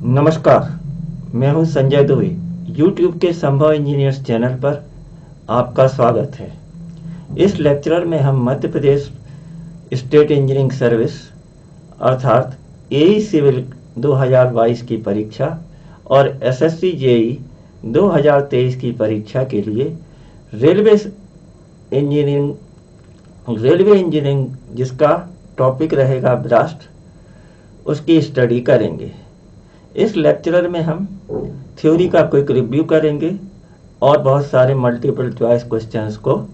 नमस्कार, मैं हूं संजय दुबे। YouTube के संभव इंजीनियर्स चैनल पर आपका स्वागत है। इस लेक्चर में हम Madhya Pradesh state engineering service अर्थात एई सिविल 2022 की परीक्षा और एसएससी जेई 2023 की परीक्षा के लिए रेलवे इंजीनियरिंग जिसका टॉपिक रहेगा ब्लास्ट, उसकी स्टडी करेंगे। इस लेक्चर में हम थ्योरी का क्विक रिव्यू करेंगे और बहुत सारे मल्टीपल चॉइस क्वेश्चंस को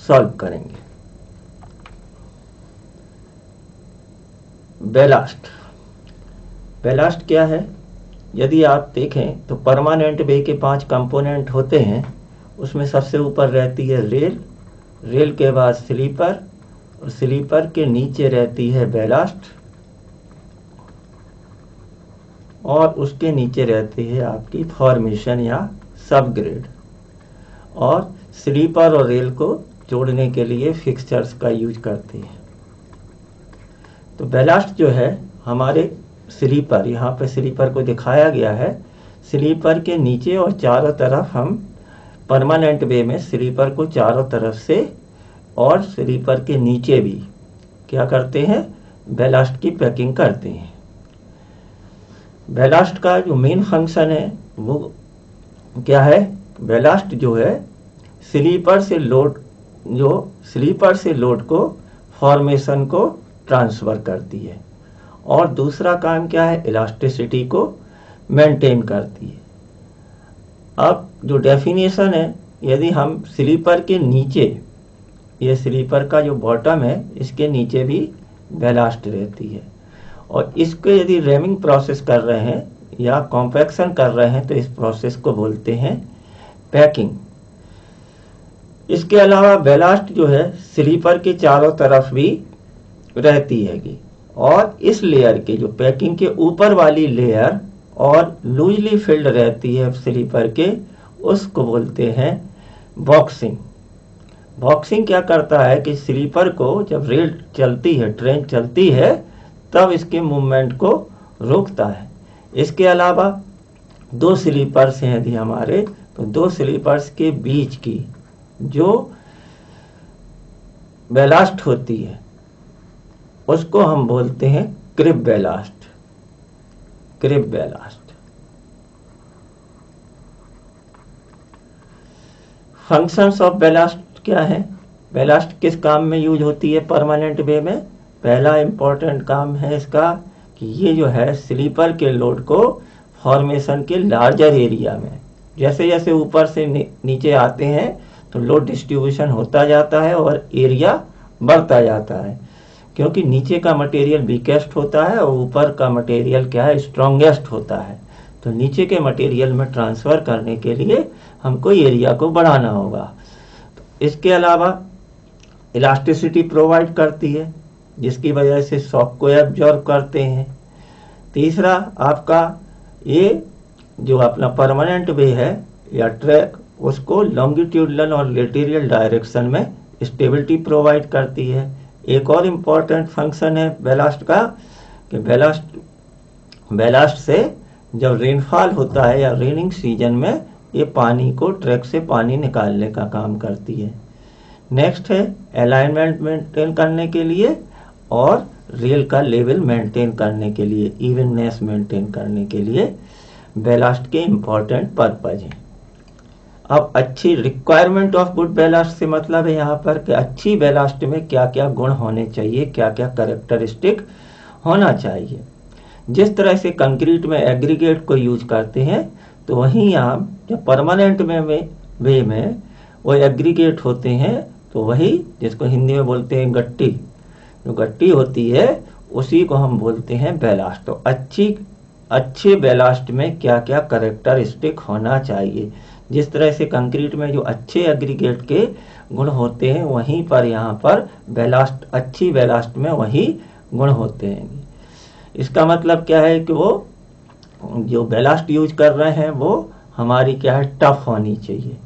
सॉल्व करेंगे। बैलास्ट क्या है? यदि आप देखें तो परमानेंट वे के 5 कंपोनेंट होते हैं। उसमें सबसे ऊपर रहती है रेल के बाद स्लीपर और स्लीपर के नीचे रहती है बैलास्ट और उसके नीचे रहती है आपकी फॉर्मेशन या सब ग्रेड। और स्लीपर और रेल को जोड़ने के लिए फिक्सचर्स का यूज करते हैं। तो बैलास्ट जो है हमारे स्लीपर, यहाँ पे स्लीपर को दिखाया गया है। स्लीपर के नीचे और चारों तरफ हम परमानेंट वे में स्लीपर को चारों तरफ से और स्लीपर के नीचे भी क्या करते हैं, बैलास्ट की पैकिंग करते हैं। बैलास्ट का जो मेन फंक्शन है वो क्या है? बैलास्ट जो है स्लीपर से लोड को फॉर्मेशन को ट्रांसफर करती है और दूसरा काम क्या है, इलास्टिसिटी को मेंटेन करती है। अब जो डेफिनेशन है, यदि हम स्लीपर के नीचे, ये स्लीपर का जो बॉटम है इसके नीचे भी बैलास्ट रहती है और इसके यदि रैमिंग प्रोसेस कर रहे हैं या कॉम्पैक्शन कर रहे हैं तो इस प्रोसेस को बोलते हैं पैकिंग। इसके अलावा बैलास्ट जो है स्लीपर के चारों तरफ भी रहती हैगी और इस लेयर के जो पैकिंग के ऊपर वाली लेयर और लूजली फिल्ड रहती है स्लीपर के, उसको बोलते हैं बॉक्सिंग। बॉक्सिंग क्या करता है कि स्लीपर को जब रेल चलती है, ट्रेन चलती है, तब इसके मूवमेंट को रोकता है। इसके अलावा 2 स्लीपर्स हैं यदि हमारे, तो 2 स्लीपर्स के बीच की जो बैलास्ट होती है उसको हम बोलते हैं crib ballast. Functions of ballast क्या है? बैलास्ट किस काम में यूज होती है परमानेंट वे में? पहला इंपॉर्टेंट काम है इसका कि ये जो है स्लीपर के लोड को फॉर्मेशन के लार्जर एरिया में, जैसे जैसे ऊपर से नीचे आते हैं तो लोड डिस्ट्रीब्यूशन होता जाता है और एरिया बढ़ता जाता है, क्योंकि नीचे का मटेरियल वीकेस्ट होता है और ऊपर का मटेरियल क्या है, स्ट्रॉन्गेस्ट होता है। तो नीचे के मटेरियल में ट्रांसफ़र करने के लिए हमको एरिया को बढ़ाना होगा। तो इसके अलावा इलास्टिसिटी प्रोवाइड करती है जिसकी वजह से शॉक को एब्जॉर्ब करते हैं। तीसरा आपका ये जो अपना परमानेंट वे है या ट्रैक, उसको लॉन्गिट्यूडनल और लेटेरियल डायरेक्शन में स्टेबिलिटी प्रोवाइड करती है। एक और इम्पॉर्टेंट फंक्शन है बैलास्ट का कि बैलास्ट से जब रेनफॉल होता है या रेनिंग सीजन में ये पानी को, ट्रैक से पानी निकालने का काम करती है। नेक्स्ट है अलाइनमेंट मेंटेन करने के लिए और रेल का लेवल मेंटेन करने के लिए, इवननेस मेंटेन करने के लिए बैलास्ट के इम्पॉर्टेंट पर्पज हैं। अब अच्छी रिक्वायरमेंट ऑफ गुड बैलास्ट से मतलब है यहाँ पर कि अच्छी बैलास्ट में क्या क्या गुण होने चाहिए, क्या क्या कैरेक्टरिस्टिक होना चाहिए। जिस तरह से कंक्रीट में एग्रीगेट को यूज करते हैं, तो वहीं यहाँ जब परमानेंट वे में वो एग्रीगेट होते हैं, तो वही जिसको हिंदी में बोलते हैं गट्टी, जो गट्टी होती है उसी को हम बोलते हैं बैलास्ट। तो अच्छे बैलास्ट में क्या क्या कैरेक्टरिस्टिक होना चाहिए। जिस तरह से कंक्रीट में जो अच्छे एग्रीगेट के गुण होते हैं, वहीं पर यहाँ पर अच्छी बैलास्ट में वही गुण होते हैं। इसका मतलब क्या है कि वो जो बैलास्ट यूज कर रहे हैं वो हमारी क्या है, टफ होनी चाहिए।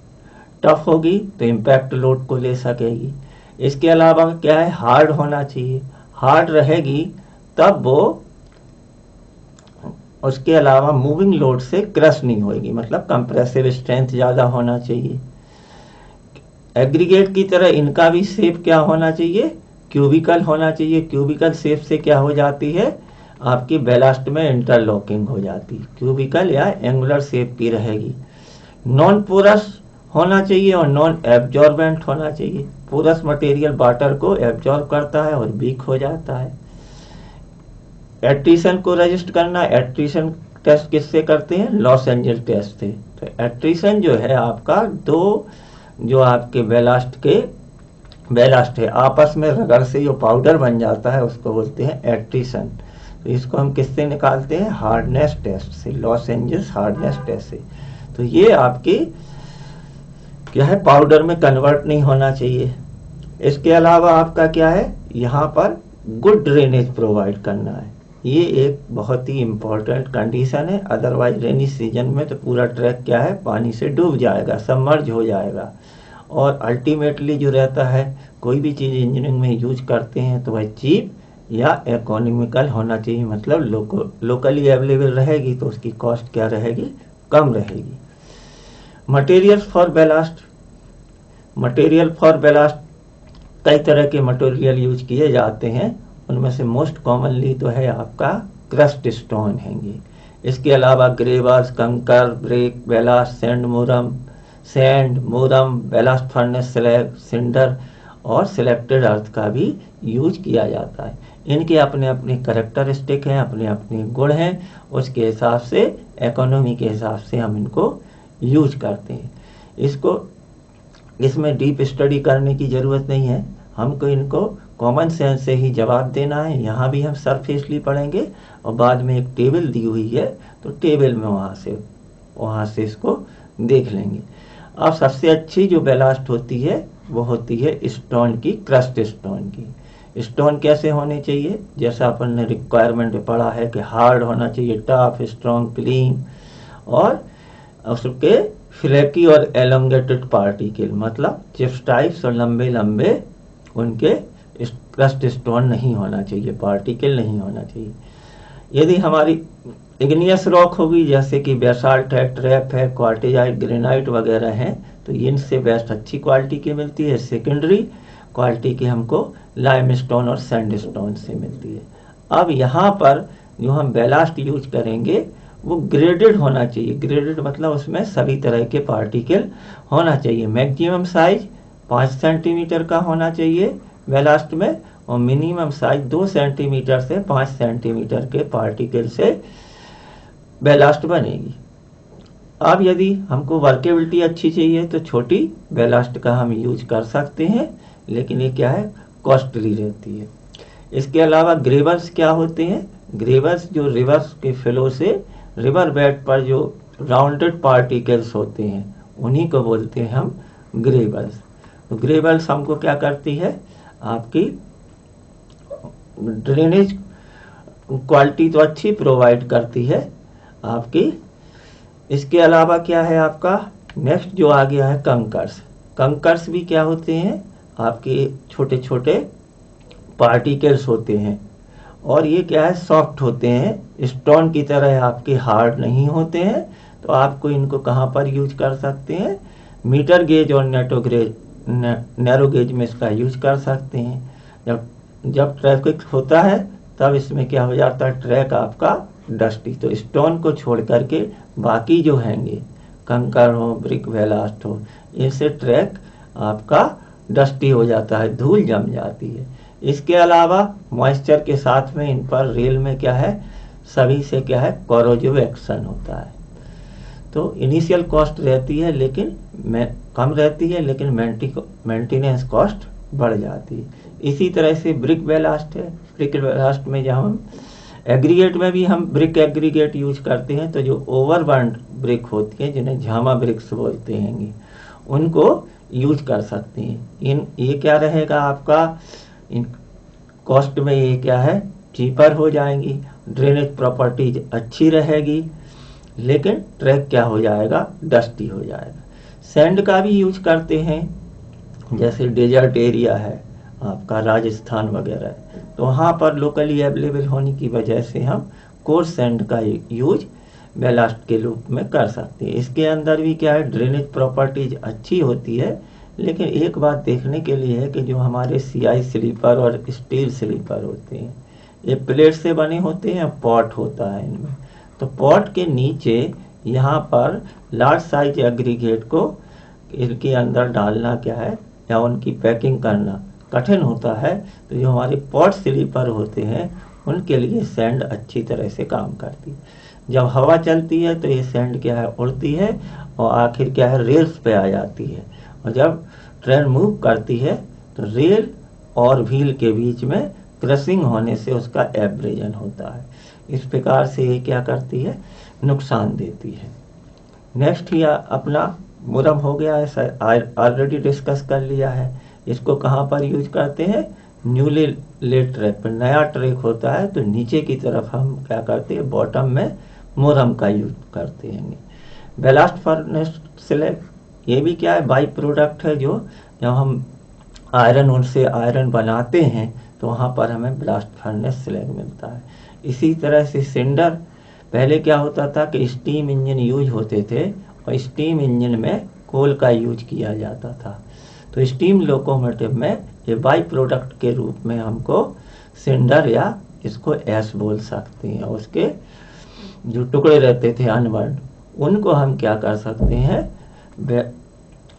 टफ होगी तो इम्पैक्ट लोड को ले सकेगी। इसके अलावा क्या है, हार्ड होना चाहिए। हार्ड रहेगी तब वो उसके अलावा मूविंग लोड से क्रश नहीं होगी, मतलब कंप्रेसिव स्ट्रेंथ ज़्यादा होना चाहिए। एग्रीगेट की तरह इनका भी शेप क्या होना चाहिए, क्यूबिकल होना चाहिए। क्यूबिकल शेप से क्या हो जाती है, आपकी बैलास्ट में इंटरलॉकिंग हो जाती है, क्यूबिकल या एंगुलर शेप की रहेगी। नॉन पोरस होना चाहिए और नॉन एब्जॉर्बेंट होना चाहिए। पोरस मटेरियल वाटर को एब्जॉर्ब करता है और वीक हो जाता है। एट्रीशन को रजिस्ट करना, एट्रीशन टेस्ट किससे करते हैं, लॉस एंजल टेस्ट से। तो एट्रीशन जो है आपका दो जो आपके बैलास्ट है आपस में रगड़ से जो पाउडर बन जाता है उसको बोलते हैं एट्रीशन। तो इसको हम किससे निकालते हैं, हार्डनेस टेस्ट से, लॉस एंजल्स हार्डनेस टेस्ट से। तो ये आपकी क्या है, पाउडर में कन्वर्ट नहीं होना चाहिए। इसके अलावा आपका क्या है, यहाँ पर गुड ड्रेनेज प्रोवाइड करना है। ये एक बहुत ही इम्पोर्टेंट कंडीशन है, अदरवाइज रेनी सीजन में तो पूरा ट्रैक क्या है, पानी से डूब जाएगा, सबमर्ज हो जाएगा। और अल्टीमेटली जो रहता है, कोई भी चीज़ इंजीनियरिंग में यूज करते हैं तो वह चीप या इकोनॉमिकल होना चाहिए, मतलब लोकली अवेलेबल रहेगी तो उसकी कॉस्ट क्या रहेगी, कम रहेगी। मटेरियल फॉर बैलास्ट कई तरह के मटेरियल यूज किए जाते हैं, उनमें से मोस्ट कॉमनली तो है आपका क्रस्ट स्टोन हैंगे। इसके अलावा ग्रेवर्स, कंकर, ब्रिक, बैलास्ट, सैंड, मोरम, बैलास्ट फर्नेस स्लैग, सिंडर और सिलेक्टेड अर्थ का भी यूज किया जाता है। इनके अपने अपने कैरेक्टरिस्टिक हैं, अपने अपने गुण हैं, उसके हिसाब से इकोनॉमी के हिसाब से हम इनको यूज करते हैं। इसमें डीप स्टडी करने की ज़रूरत नहीं है, हमको इनको कॉमन सेंस से ही जवाब देना है। यहाँ भी हम सरफेसली पढ़ेंगे और बाद में एक टेबल दी हुई है तो टेबल में वहाँ से इसको देख लेंगे। अब सबसे अच्छी जो बैलास्ट होती है वो होती है स्टोन की, क्रस्ट स्टोन की। स्टोन कैसे होने चाहिए, जैसा अपन ने रिक्वायरमेंट में पढ़ा है कि हार्ड होना चाहिए, टफ, स्ट्रॉन्ग, क्लीन, और उसके फ्लैकी और एलोंगेटेड पार्टिकल, मतलब चिप्स टाइप्स और लंबे लंबे उनके क्रस्ट स्टोन नहीं होना चाहिए, पार्टिकल नहीं होना चाहिए। यदि हमारी इग्नियस रॉक होगी, जैसे कि बेसाल्ट है, ट्रैप है, क्वार्टिजाइट, ग्रेनाइट वगैरह हैं, तो इनसे बेस्ट अच्छी क्वालिटी की मिलती है। सेकेंडरी क्वालिटी की हमको लाइमस्टोन और सैंडस्टोन से मिलती है। अब यहाँ पर जो हम बैलास्ट यूज करेंगे वो ग्रेडेड होना चाहिए। ग्रेडेड मतलब उसमें सभी तरह के पार्टिकल होना चाहिए। मैक्सिमम साइज 5 सेंटीमीटर का होना चाहिए बैलास्ट में, और मिनिमम साइज 2 सेंटीमीटर से 5 सेंटीमीटर के पार्टिकल से बैलास्ट बनेगी। अब यदि हमको वर्केबिलिटी अच्छी चाहिए तो छोटी बैलास्ट का हम यूज कर सकते हैं, लेकिन ये क्या है, कॉस्टली रहती है। इसके अलावा ग्रेवर्स क्या होते हैं, ग्रेवर्स जो रिवर्स के फ्लो से रिवर बेड पर जो राउंडेड पार्टिकल्स होते हैं उन्हीं को बोलते हैं हम ग्रेवर्स। तो ग्रेवर्स हमको क्या करती है, आपकी ड्रेनेज क्वालिटी तो अच्छी प्रोवाइड करती है आपकी। इसके अलावा क्या है आपका, नेक्स्ट जो आ गया है कंकर्स। कंकर्स भी क्या होते हैं, आपके छोटे छोटे पार्टिकल्स होते हैं, और ये क्या है, सॉफ्ट होते हैं, स्टोन की तरह आपके हार्ड नहीं होते हैं। तो आपको इनको कहाँ पर यूज कर सकते हैं, मीटर गेज और नैरो गेज में इसका यूज कर सकते हैं। जब ट्रैफिक होता है तब इसमें क्या हो जाता है, ट्रैक आपका डस्टी, तो स्टोन को छोड़ करके बाकी जो हैंगे, कंकर हो, ब्रिक, बैलास्ट हो, इनसे ट्रैक आपका डस्टी हो जाता है, धूल जम जाती है। इसके अलावा मॉइस्चर के साथ में इन पर रेल में क्या है, सभी से क्या है, कोरोजिव एक्शन होता है। तो इनिशियल कॉस्ट रहती है लेकिन कम रहती है, लेकिन मेंटेनेंस कॉस्ट बढ़ जाती है। इसी तरह से ब्रिक बैलास्ट है। ब्रिक बैलास्ट में जब हम एग्रीगेट में भी हम ब्रिक एग्रीगेट यूज करते हैं, तो जो ओवरबर्न्ड ब्रिक होती है जिन्हें झामा ब्रिक्स बोलते हैं, उनको यूज कर सकते हैं। ये क्या रहेगा आपका, इन कॉस्ट में ये क्या है, चीपर हो जाएंगी, ड्रेनेज प्रॉपर्टीज अच्छी रहेगी, लेकिन ट्रैक क्या हो जाएगा, डस्टी हो जाएगा। सैंड का भी यूज करते हैं, जैसे डेजर्ट एरिया है आपका, राजस्थान वगैरह, तो वहाँ पर लोकली अवेलेबल होने की वजह से हम कोर्स सैंड का यूज बेलास्ट के रूप में कर सकते हैं। इसके अंदर भी क्या है, ड्रेनेज प्रॉपर्टीज अच्छी होती है, लेकिन एक बात देखने के लिए है कि जो हमारे सीआई स्लीपर और स्टील स्लीपर होते हैं ये प्लेट से बने होते हैं, पॉट होता है इनमें। तो पॉट के नीचे यहाँ पर लार्ज साइज एग्रीगेट को इनके अंदर डालना क्या है या उनकी पैकिंग करना कठिन होता है। तो जो हमारे पॉट स्लीपर होते हैं उनके लिए सैंड अच्छी तरह से काम करती है। जब हवा चलती है तो ये सैंड क्या है, उड़ती है और आखिर क्या है, रेल्स पे आ जाती है। और जब ट्रेन मूव करती है तो रेल और व्हील के बीच में क्रशिंग होने से उसका एब्रेजन होता है। इस प्रकार से ये क्या करती है, नुकसान देती है। नेक्स्ट ये अपना मुरम हो गया है, ऑलरेडी डिस्कस कर लिया है। इसको कहाँ पर यूज करते हैं, न्यूली लेड ट्रैक पर। नया ट्रैक होता है तो नीचे की तरफ हम क्या करते हैं, बॉटम में मुरम का यूज करते हैं। बेलास्ट फर्नेस स्लैग ये भी क्या है, बाई प्रोडक्ट है। जो जब हम आयरन उनसे आयरन बनाते हैं तो वहाँ पर हमें ब्लास्ट फर्नेस स्लैग मिलता है। इसी तरह से सिंडर, पहले क्या होता था कि स्टीम इंजन यूज होते थे और स्टीम इंजन में कोल का यूज किया जाता था। तो स्टीम लोकोमोटिव में ये बाई प्रोडक्ट के रूप में हमको सिंडर या इसको ऐश बोल सकते हैं। उसके जो टुकड़े रहते थे अनबर्न, उनको हम क्या कर सकते हैं,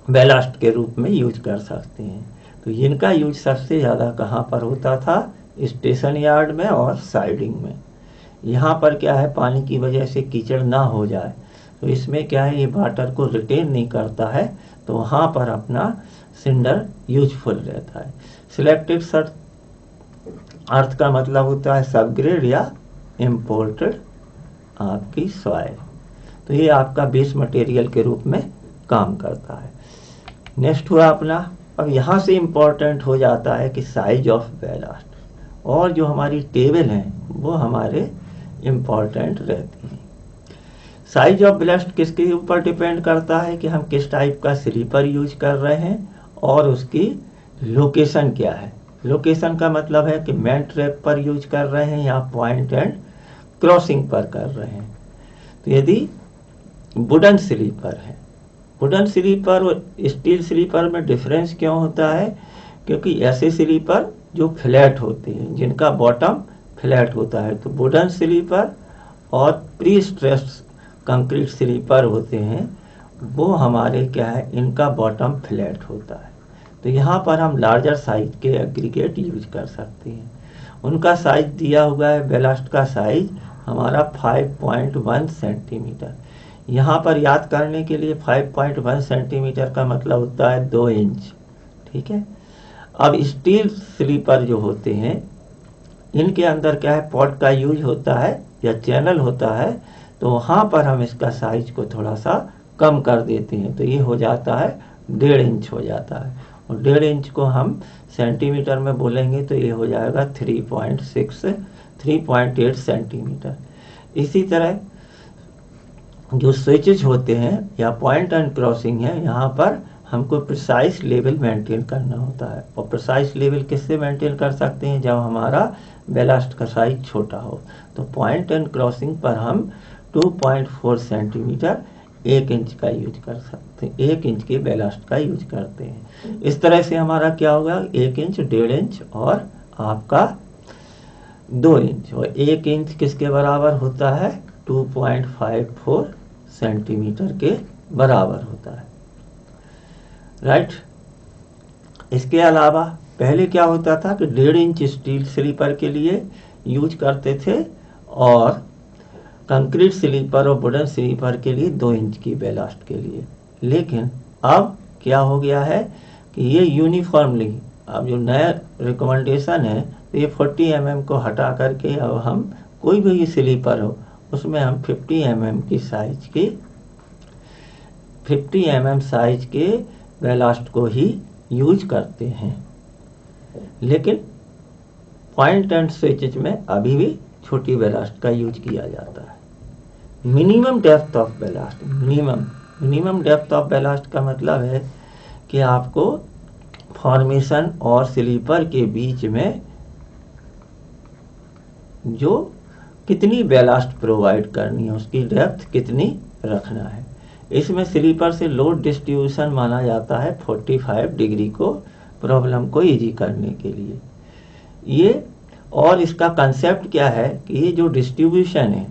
बेलास्ट के रूप में यूज कर सकते हैं। तो इनका यूज सबसे ज़्यादा कहाँ पर होता था, स्टेशन यार्ड में और साइडिंग में। यहाँ पर क्या है, पानी की वजह से कीचड़ ना हो जाए तो इसमें क्या है, ये वाटर को रिटेन नहीं करता है, तो वहाँ पर अपना सिंडर यूजफुल रहता है। सिलेक्टेड अर्थ का मतलब होता है सबग्रेड या इम्पोर्टेड आपकी सॉइल। तो ये आपका बेस मटेरियल के रूप में काम करता है। नेक्स्ट हुआ अपना, अब यहाँ से इम्पोर्टेंट हो जाता है कि साइज ऑफ बेलास्ट, और जो हमारी टेबल हैं वो हमारे इम्पोर्टेंट रहती हैं। साइज ऑफ बेलास्ट किसके ऊपर डिपेंड करता है कि हम किस टाइप का स्लीपर यूज कर रहे हैं और उसकी लोकेशन क्या है। लोकेशन का मतलब है कि मेन ट्रैक पर यूज कर रहे हैं या पॉइंट एंड क्रॉसिंग पर कर रहे हैं। तो यदि वुडन स्लीपर है, वुडन स्लीपर और स्टील स्लीपर में डिफरेंस क्यों होता है, क्योंकि ऐसे स्लीपर जो फ्लैट होते हैं, जिनका बॉटम फ्लैट होता है। तो वुडन स्लीपर और प्री स्ट्रेस्ड कंक्रीट स्लीपर होते हैं, वो हमारे क्या है, इनका बॉटम फ्लैट होता है। तो यहाँ पर हम लार्जर साइज के एग्रीगेट यूज कर सकते हैं। उनका साइज दिया हुआ है, बेलास्ट का साइज हमारा 5.1 सेंटीमीटर। यहाँ पर याद करने के लिए 5.1 सेंटीमीटर का मतलब होता है 2 इंच, ठीक है। अब स्टील स्लीपर जो होते हैं, इनके अंदर क्या है, पॉट का यूज होता है या चैनल होता है, तो वहाँ पर हम इसका साइज को थोड़ा सा कम कर देते हैं। तो ये हो जाता है 1.5 इंच हो जाता है, और 1.5 इंच को हम सेंटीमीटर में बोलेंगे तो ये हो जाएगा 3.8 सेंटीमीटर। इसी तरह जो स्विचेज होते हैं या पॉइंट एंड क्रॉसिंग है, यहाँ पर हमको प्रिसाइज लेवल मेंटेन करना होता है। और प्रिसाइज लेवल किससे मेंटेन कर सकते हैं, जब हमारा बेलास्ट का साइज छोटा हो। तो पॉइंट एंड क्रॉसिंग पर हम 2.4 सेंटीमीटर 1 इंच का यूज कर सकते हैं, 1 इंच के बेलास्ट का यूज करते हैं। इस तरह से हमारा क्या होगा, 1 इंच, 1.5 इंच और आपका 2 इंच। और 1 इंच किसके बराबर होता है, 2.54 सेंटीमीटर के बराबर होता है, राइट। इसके अलावा पहले क्या होता था कि 1.5 इंच स्टील स्लीपर के लिए यूज करते थे और कंक्रीट स्लीपर और वुडन स्लीपर के लिए 2 इंच की बेलास्ट के लिए। लेकिन अब क्या हो गया है कि ये यूनिफॉर्मली, अब जो नया रिकमेंडेशन है, तो ये 40 mm को हटा करके अब हम कोई भी स्लीपर हो उसमें हम 50 mm की साइज के 50 mm साइज के बेलास्ट को ही यूज करते हैं। लेकिन पॉइंट एंड स्विचेज में अभी भी छोटी बेलास्ट का यूज किया जाता है। Minimum depth of ballast, minimum depth of ballast का मतलब है कि आपको फॉर्मेशन और स्लीपर के बीच में जो कितनी बैलास्ट प्रोवाइड करनी है, उसकी डेप्थ कितनी रखना है। इसमें स्लीपर से लोड डिस्ट्रीब्यूशन माना जाता है 45 डिग्री को, प्रॉब्लम को इजी करने के लिए ये। और इसका कंसेप्ट क्या है कि ये जो डिस्ट्रीब्यूशन है,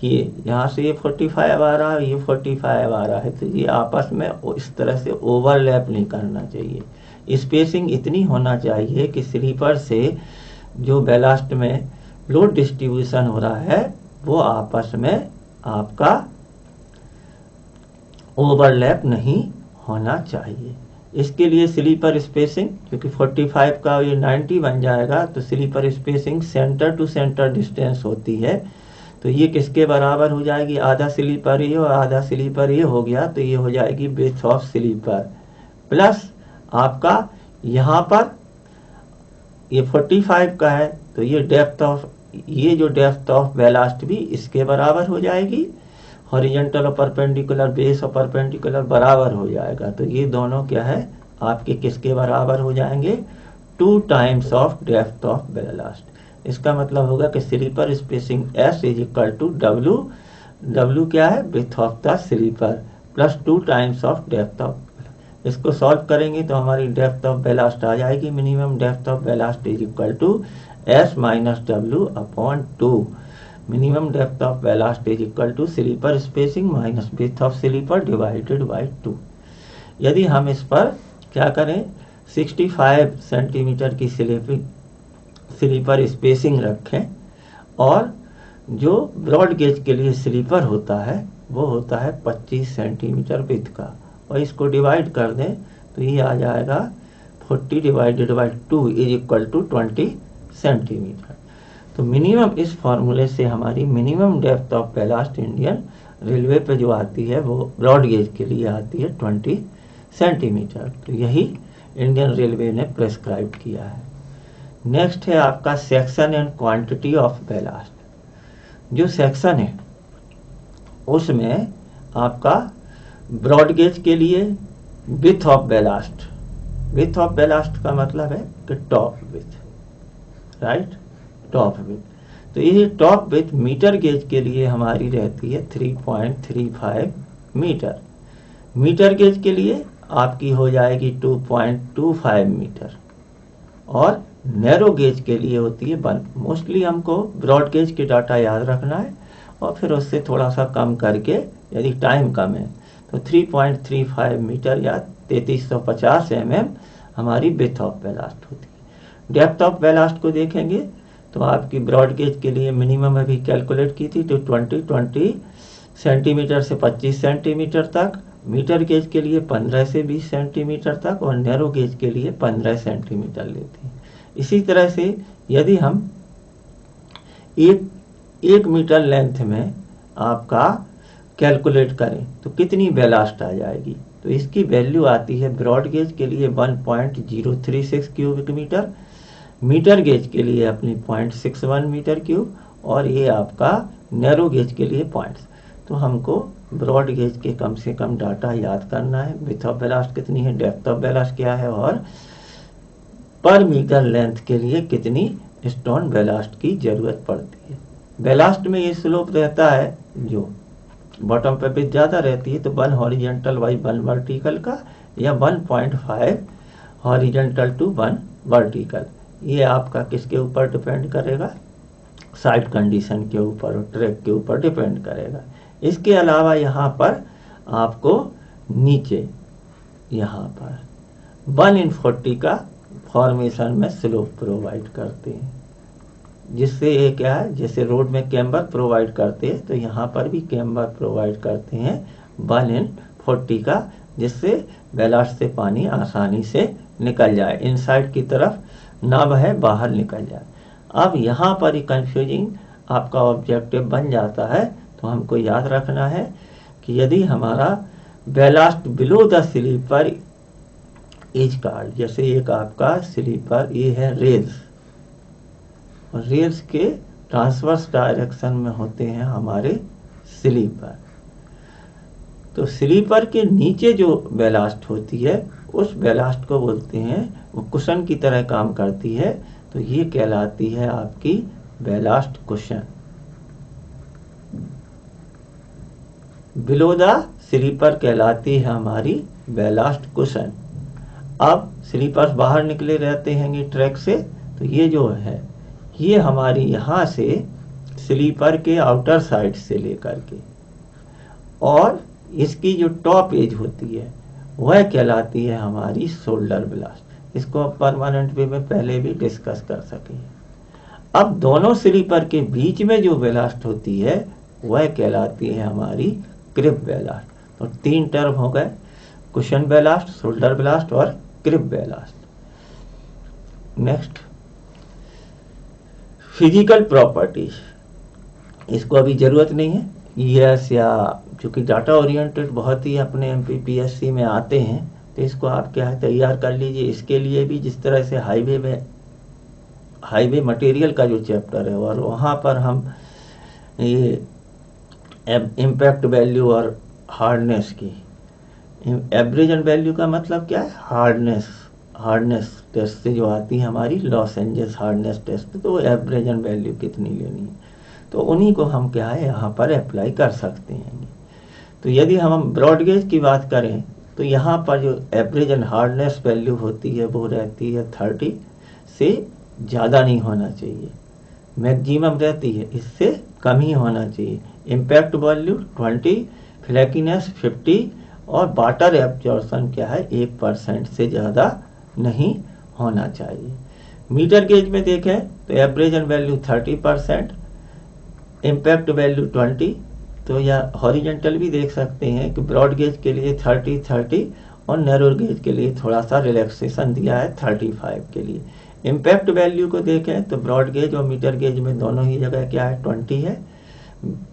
ये यहाँ से ये 45 आ रहा है, ये 45 आ रहा है, तो ये आपस में इस तरह से ओवरलैप नहीं करना चाहिए। स्पेसिंग इतनी होना चाहिए कि स्लीपर से जो बैलास्ट में लोड डिस्ट्रीब्यूशन हो रहा है वो आपस में आपका ओवरलैप नहीं होना चाहिए। इसके लिए स्लीपर स्पेसिंग, क्योंकि 45 का ये 90 बन जाएगा, तो sleeper spacing centre to centre distance होती है। तो ये किसके बराबर हो जाएगी, आधा स्लीपर ये और आधा स्लीपर ये हो गया, तो ये हो जाएगी विड्थ ऑफ स्लीपर प्लस आपका यहाँ पर ये 45 का है, तो ये डेप्थ ऑफ, ये जो डेप्थ ऑफ बैलास्ट भी इसके बराबर हो जाएगी। हॉरिजॉन्टल और परपेंडिकुलर, बेस और परपेंडिकुलर बराबर हो जाएगा, तो ये दोनों क्या है आपके किसके बराबर हो जाएंगे, 2 times of depth of ballast. इसका मतलब होगा कि sleeper spacing S is equal to W, W क्या है, width of the sleeper plus 2 times of depth of. इसको सॉल्व करेंगे तो हमारी डेप्थ ऑफ बैलास्ट आ जाएगी, minimum depth of ballast is equal to S minus W upon 2। Minimum depth of ballast is equal to sleeper spacing minus width of sleeper divided by 2। यदि हम इस पर क्या करें, 65 सेंटीमीटर की स्लीपर स्पेसिंग रखें और जो ब्रॉड गेज के लिए स्लीपर होता है वो होता है 25 सेंटीमीटर विड्थ का, और इसको डिवाइड कर दें तो ये आ जाएगा 40 divided by 2 is equal to 20 centimetre. तो मिनिमम, इस फॉर्मूले से हमारी minimum depth of ballast Indian railway पे जो आती है वो ब्रॉड गेज के लिए आती है 20 सेंटीमीटर। तो यही इंडियन रेलवे ने प्रेस्क्राइब किया है। नेक्स्ट है आपका section and quantity of ballast. जो सेक्शन है उसमें आपका ब्रॉड गेज के लिए width of ballast, width of ballast का मतलब है कि top width, right, top width. तो ये टॉप विड्थ मीटर गेज के लिए हमारी रहती है 3.35 मीटर। मीटर गेज के लिए आपकी हो जाएगी 2.25 मीटर और नैरो गेज के लिए होती है 1। मोस्टली हमको ब्रॉड गेज के डाटा याद रखना है और फिर उससे थोड़ा सा कम करके, यदि टाइम कम है तो 3.35 मीटर या 3350 mm हमारी विड्थ ऑफ बैलास्ट होती है। डेप्थ ऑफ बैलास्ट को देखेंगे तो आपकी ब्रॉड गेज के लिए मिनिमम अभी कैलकुलेट की थी तो 20 सेंटीमीटर से 25 सेंटीमीटर तक, मीटर गेज के लिए 15 से 20 सेंटीमीटर तक और नैरो गेज के लिए 15 सेंटीमीटर लेते हैं। इसी तरह से यदि हम एक मीटर लेंथ में आपका कैलकुलेट करें तो कितनी बैलास्ट आ जाएगी, तो इसकी वैल्यू आती है ब्रॉड गेज के लिए 1.036 क्यूबिक मीटर, मीटर गेज के लिए अपनी 0.61 मीटर क्यूब और ये आपका नैरो गेज के लिए पॉइंट्स। तो हमको ब्रॉड गेज के कम से कम डाटा याद करना है, विड्थ ऑफ बैलास्ट कितनी है, डेप्थ ऑफ बैलास्ट क्या है और पर मीटर लेंथ के लिए कितनी स्टोन बैलास्ट की जरूरत पड़ती है। बैलास्ट में ये स्लोप रहता है, जो बॉटम पे भी ज़्यादा रहती है तो 1 हॉरिजेंटल बाई 1 वर्टिकल का या 1.5 हॉरिजेंटल टू 1 वर्टिकल। ये आपका किसके ऊपर डिपेंड करेगा, साइड कंडीशन के ऊपर और ट्रैक के ऊपर डिपेंड करेगा। इसके अलावा यहाँ पर आपको नीचे यहाँ पर 1/40 का फॉर्मेशन में स्लोप प्रोवाइड करते हैं, जिससे ये क्या है, जैसे रोड में कैम्बर प्रोवाइड करते हैं तो यहाँ पर भी कैम्बर प्रोवाइड करते हैं 1/40 का, जिससे बैलास्ट से पानी आसानी से निकल जाए, इनसाइड की तरफ ना बहे, बाहर निकल जाए। अब यहाँ पर ही कंफ्यूजिंग आपका ऑब्जेक्टिव बन जाता है, तो हमको याद रखना है कि यदि हमारा ballast below the sleeper is called, जैसे एक आपका स्लीपर ये है रेल्स, और रेल्स के ट्रांसवर्स डायरेक्शन में होते हैं हमारे स्लीपर, तो स्लीपर के नीचे जो बैलास्ट होती है उस बैलास्ट को बोलते हैं, वो कुशन की तरह काम करती है, तो ये कहलाती है आपकी ballast cushion. Below the sleeper कहलाती है हमारी बैलास्ट कुशन। अब स्लीपर्स बाहर निकले रहते हैं ट्रैक से, तो ये जो है ये हमारी यहाँ से स्लीपर के आउटर साइड से लेकर के, और इसकी जो टॉप एज होती है वह कहलाती है हमारी शोल्डर ब्लास्ट। इसको आप परमानेंट वे में पहले भी डिस्कस कर सके। अब दोनों स्लीपर के बीच में जो ब्लास्ट होती है वह कहलाती है हमारी क्रिप ब्लास्ट। तो 3 टर्म हो गए, कुशन ब्लास्ट, शोल्डर ब्लास्ट और क्रिप ब्लास्ट। नेक्स्ट, फिजिकल प्रॉपर्टीज, इसको अभी जरूरत नहीं है, ईएस या चूंकि डाटा ओरिएंटेड बहुत ही अपने एमपीपीएससी में आते हैं, तो इसको आप क्या है तैयार कर लीजिए। इसके लिए भी जिस तरह से हाईवे मटेरियल का जो चैप्टर है और वहाँ पर हम ये इम्पैक्ट वैल्यू और हार्डनेस की, एब्रेजन वैल्यू का मतलब क्या है, हार्डनेस टेस्ट से जो आती है हमारी लॉस एंजल्स हार्डनेस टेस्ट, तो वो एब्रेजन वैल्यू कितनी लेनी है, तो उन्हीं को हम क्या है यहाँ पर अप्लाई कर सकते हैं। तो यदि हम ब्रॉड गेज की बात करें तो यहाँ पर जो एब्रेजन हार्डनेस वैल्यू होती है वो रहती है 30 से ज़्यादा नहीं होना चाहिए, मैक्सिमम रहती है, इससे कम ही होना चाहिए। इम्पैक्ट वैल्यू 20, फ्लैकीनेस 50 और वाटर एब्जॉर्प्शन क्या है 1% से ज़्यादा नहीं होना चाहिए। मीटर गेज में देखें तो एब्रेजन वैल्यू 30%, इम्पैक्ट वैल्यू 20, तो या हॉरिजेंटल भी देख सकते हैं कि ब्रॉड गेज के लिए 30 और नैरो गेज के लिए थोड़ा सा रिलैक्सेशन दिया है 35 के लिए। इम्पैक्ट वैल्यू को देखें तो ब्रॉड गेज और मीटर गेज में दोनों ही जगह क्या है 20 है,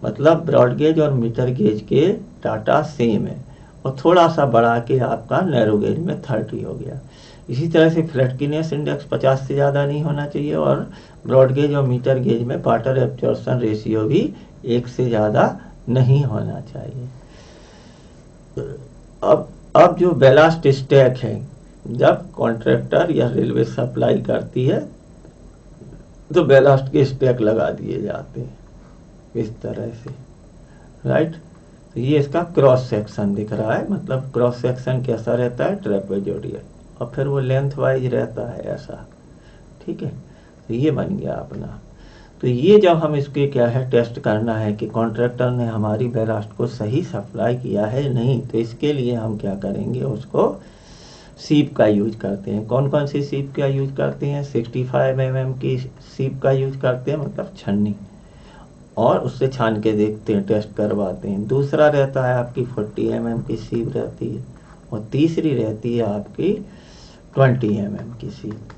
मतलब ब्रॉड गेज और मीटर गेज के डाटा सेम है, और थोड़ा सा बढ़ा के आपका नैरो गेज में 30 हो गया। इसी तरह से फ्लैटकीनेस इंडेक्स 50 से ज़्यादा नहीं होना चाहिए, और ब्रॉड गेज और मीटर गेज में वाटर एब्जॉर्प्शन रेशियो भी 1 से ज़्यादा नहीं होना चाहिए। अब जो बैलास्ट स्टैक है, जब कॉन्ट्रैक्टर या रेलवे सप्लाई करती है तो बैलास्ट के स्टैक लगा दिए जाते हैं इस तरह से, राइट। तो ये इसका क्रॉस सेक्शन दिख रहा है, मतलब क्रॉस सेक्शन कैसा रहता है ट्रेपेजोइडल, और फिर वो लेंथ वाइज रहता है ऐसा, ठीक है। तो ये बन गया अपना। तो ये जब हम इसके क्या है टेस्ट करना है कि कॉन्ट्रैक्टर ने हमारी बैलास्ट को सही सप्लाई किया है नहीं, तो इसके लिए हम क्या करेंगे, उसको सीप का यूज करते हैं। कौन कौन सी सीप का यूज करते हैं, 65 mm की सीप का यूज करते हैं, मतलब छन्नी, और उससे छान के देखते हैं, टेस्ट करवाते हैं। दूसरा रहता है आपकी 40 mm की सीप रहती है, और तीसरी रहती है आपकी 20 mm की सीप।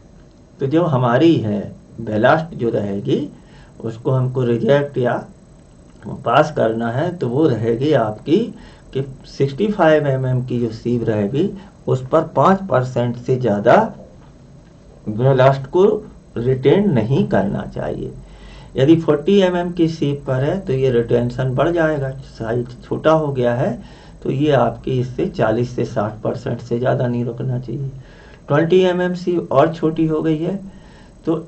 तो जो हमारी है बैलास्ट जो रहेगी उसको हमको रिजेक्ट या पास करना है, तो वो रहेगी आपकी कि 65 mm की जो सीप रहेगी उस पर 5% से ज़्यादा बैलास्ट को रिटेन नहीं करना चाहिए। यदि 40 mm की सीप पर है तो ये रिटेंशन बढ़ जाएगा, साइज छोटा हो गया है, तो ये आपकी इससे 40 से 60% से ज़्यादा नहीं रुकना चाहिए। 20 mm सीप और छोटी हो गई है, तो